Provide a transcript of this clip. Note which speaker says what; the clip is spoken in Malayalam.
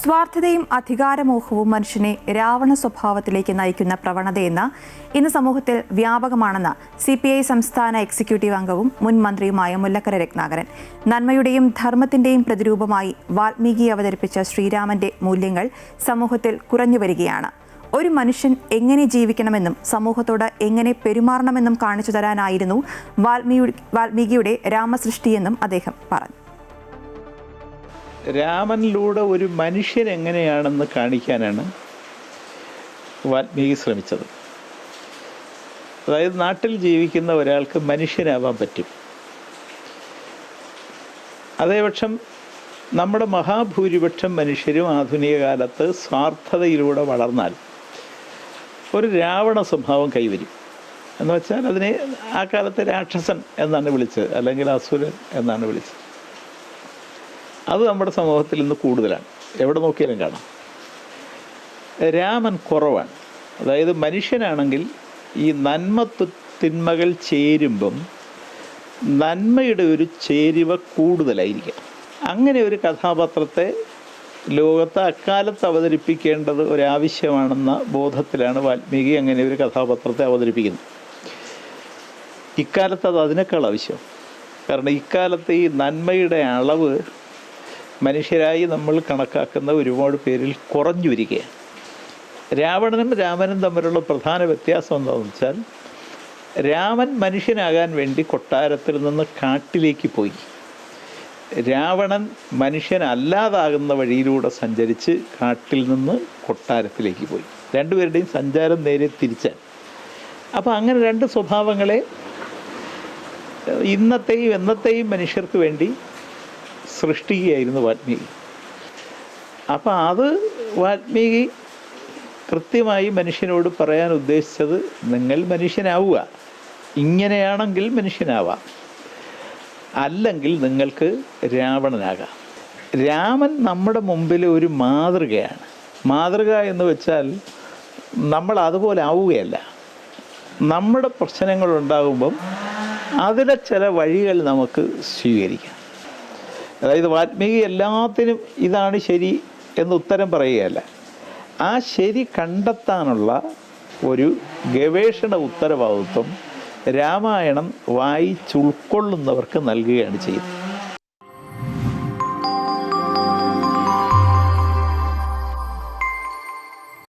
Speaker 1: സ്വാർത്ഥതയും അധികാരമോഹവും മനുഷ്യനെ രാവണ സ്വഭാവത്തിലേക്ക് നയിക്കുന്ന പ്രവണതയെന്ന് ഇന്ന് സമൂഹത്തിൽ വ്യാപകമാണെന്ന് CPI സംസ്ഥാന എക്സിക്യൂട്ടീവ് അംഗവും മുൻ മന്ത്രിയുമായ മുല്ലക്കര രത്നാകരൻ. നന്മയുടെയും ധർമ്മത്തിന്റെയും പ്രതിരൂപമായി വാൽമീകി അവതരിപ്പിച്ച ശ്രീരാമന്റെ മൂല്യങ്ങൾ സമൂഹത്തിൽ കുറഞ്ഞുവരികയാണ്. ഒരു മനുഷ്യൻ എങ്ങനെ ജീവിക്കണമെന്നും സമൂഹത്തോട് എങ്ങനെ പെരുമാറണമെന്നും കാണിച്ചു തരാനായിരുന്നു വാൽമീകിയുടെ രാമസൃഷ്ടിയെന്നും അദ്ദേഹം പറഞ്ഞു.
Speaker 2: രാമനിലൂടെ ഒരു മനുഷ്യൻ എങ്ങനെയാണെന്ന് കാണിക്കാനാണ് വാൽമീകി ശ്രമിച്ചത്. അതായത് നാട്ടിൽ ജീവിക്കുന്ന ഒരാൾക്ക് മനുഷ്യനാവാൻ പറ്റും. അതേപക്ഷം നമ്മുടെ മഹാഭൂരിപക്ഷം മനുഷ്യരും ആധുനിക കാലത്ത് സ്വാർത്ഥതയിലൂടെ വളർന്നാൽ ഒരു രാവണ സ്വഭാവം കൈവരും. എന്ന് വെച്ചാൽ അതിനെ ആ കാലത്ത് രാക്ഷസൻ എന്നാണ് വിളിച്ചത്, അല്ലെങ്കിൽ അസുരൻ എന്നാണ് വിളിച്ചത്. അത് നമ്മുടെ സമൂഹത്തിൽ ഇന്ന് കൂടുതലാണ്, എവിടെ നോക്കിയാലും കാണാം. രാമൻ കുറവാണ്. അതായത് മനുഷ്യനാണെങ്കിൽ ഈ നന്മ തിന്മകൾ ചേരുമ്പം നന്മയുടെ ഒരു ചേരുവ കൂടുതലായിരിക്കാം. അങ്ങനെ ഒരു കഥാപാത്രത്തെ ലോകത്ത് അക്കാലത്ത് അവതരിപ്പിക്കേണ്ടത് ഒരാവശ്യമാണെന്ന ബോധത്തിലാണ് വാൽമീകി അങ്ങനെ ഒരു കഥാപാത്രത്തെ അവതരിപ്പിക്കുന്നത്. ഇക്കാലത്ത് അത് അതിനേക്കാൾ ആവശ്യം. കാരണം ഇക്കാലത്ത് ഈ നന്മയുടെ അളവ് മനുഷ്യരായി നമ്മൾ കണക്കാക്കുന്ന ഒരുപാട് പേരിൽ കുറഞ്ഞു വരികയാണ്. രാവണനും രാമനും തമ്മിലുള്ള പ്രധാന വ്യത്യാസം എന്താണെന്ന് വെച്ചാൽ, രാമൻ മനുഷ്യനാകാൻ വേണ്ടി കൊട്ടാരത്തിൽ നിന്ന് കാട്ടിലേക്ക് പോയി. രാവണൻ മനുഷ്യനല്ലാതാകുന്ന വഴിയിലൂടെ സഞ്ചരിച്ച് കാട്ടിൽ നിന്ന് കൊട്ടാരത്തിലേക്ക് പോയി. രണ്ടുപേരുടെയും സഞ്ചാരം നേരെ തിരിച്ചാണ്. അപ്പോൾ അങ്ങനെ രണ്ട് സ്വഭാവങ്ങളെ ഇന്നത്തെയും എന്നത്തെയും മനുഷ്യർക്ക് വേണ്ടി സൃഷ്ടിക്കുകയായിരുന്നു വാൽമീകി. അപ്പം അത് വാൽമീകി കൃത്യമായി മനുഷ്യനോട് പറയാൻ ഉദ്ദേശിച്ചത്, നിങ്ങൾ മനുഷ്യനാവുക, ഇങ്ങനെയാണെങ്കിൽ മനുഷ്യനാവാം, അല്ലെങ്കിൽ നിങ്ങൾക്ക് രാവണനാകാം. രാമൻ നമ്മുടെ മുമ്പിൽ ഒരു മാതൃകയാണ്. മാതൃക എന്ന് വെച്ചാൽ നമ്മൾ അതുപോലെ ആവുകയല്ല. നമ്മുടെ പ്രശ്നങ്ങളുണ്ടാകുമ്പം അതിലെ ചില വഴികൾ നമുക്ക് സ്വീകരിക്കാം. അതായത് വാൽമീകി എല്ലാത്തിനും ഇതാണ് ശരി എന്ന് ഉത്തരം പറയുകയല്ല, ആ ശരി കണ്ടെത്താനുള്ള ഒരു ഗവേഷണ ഉത്തരവാദിത്വം രാമായണം വായിച്ചുൾക്കൊള്ളുന്നവർക്ക് നൽകുകയാണ് ചെയ്യുന്നത്.